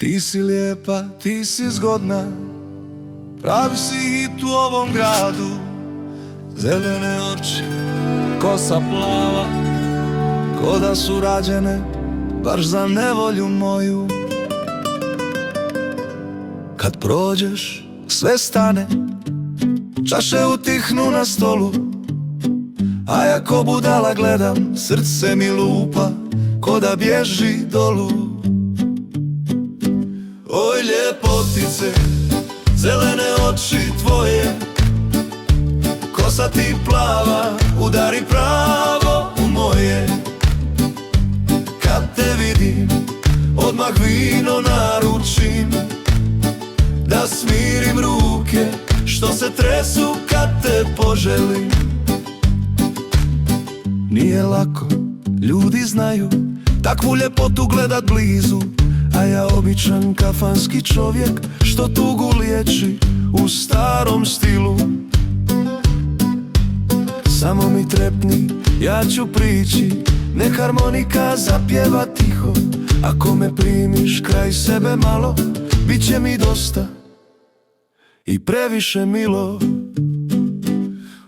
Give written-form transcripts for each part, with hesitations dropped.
Ti si lijepa, ti si zgodna, pravi si hit u ovom gradu. Zelene oči, kosa plava, ko da su rađene baš za nevolju moju. Kad prođeš sve stane, čaše utihnu na stolu, a ja ko budala gledam, srce mi lupa ko da bježi dolu. Oj ljepotice, zelene oči tvoje, kosa ti plava, udari pravo u moje. Kad te vidim, odmah vino naručim, da smirim ruke što se tresu kad te poželim. Nije lako, ljudi znaju, takvu ljepotu gledat blizu, a ja običan kafanski čovjek što tugu liječi u starom stilu. Samo mi trepni, ja ću prići, nek harmonika zapjeva tiho. Ako me primiš kraj sebe malo, bit će mi dosta i previše milo.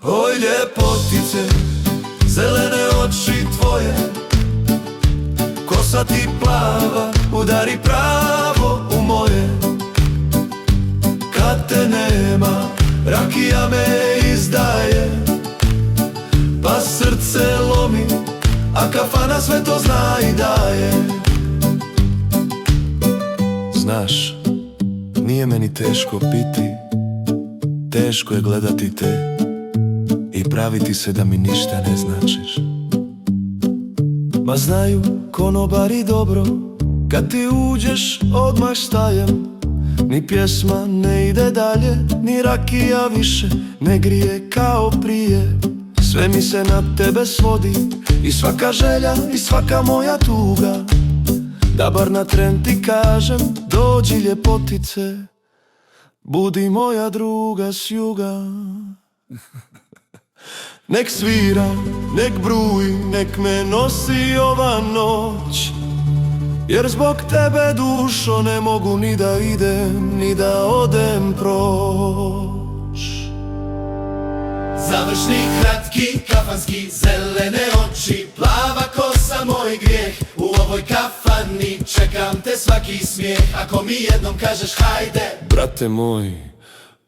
Oj ljepotice, zelene oči tvoje, kosa ti plava, udari pravo u moje. Kad te nema, rakija me izdaje, pa srce lomi, a kafana sve to zna i daje. Znaš, nije meni teško piti, teško je gledati te i praviti se da mi ništa ne značiš. Ma znaju konobari dobro, kad ti uđeš odmah stajem. Ni pjesma ne ide dalje, ni rakija više ne grije kao prije. Sve mi se na tebe svodi, i svaka želja i svaka moja tuga, da bar na tren ti kažem, dođi ljepotice, budi moja druga s juga. Nek svira, nek bruji, nek me nosi ova noć, jer zbog tebe dušo ne mogu ni da idem, ni da odem proć. Završni, kratki, kafanski, zelene oči, plava kosa, moj grijeh. U ovoj kafani čekam te svaki smijeh, ako mi jednom kažeš hajde. Brate moj,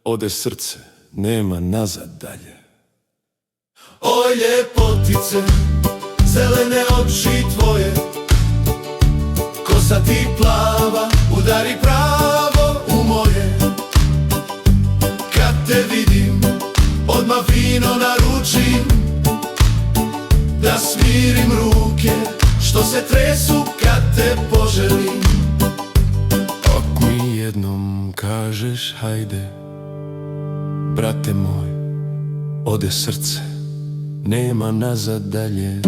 ode srce, nema nazad dalje. Oj ljepotice, zelene oči tvoje, kosa ti plava, udari pravo u moje. Kad te vidim, odmah vino naručim, da smirim ruke što se tresu kad te poželim. Ako mi jednom kažeš hajde, brate moj, ode srce, nema nazad dalje.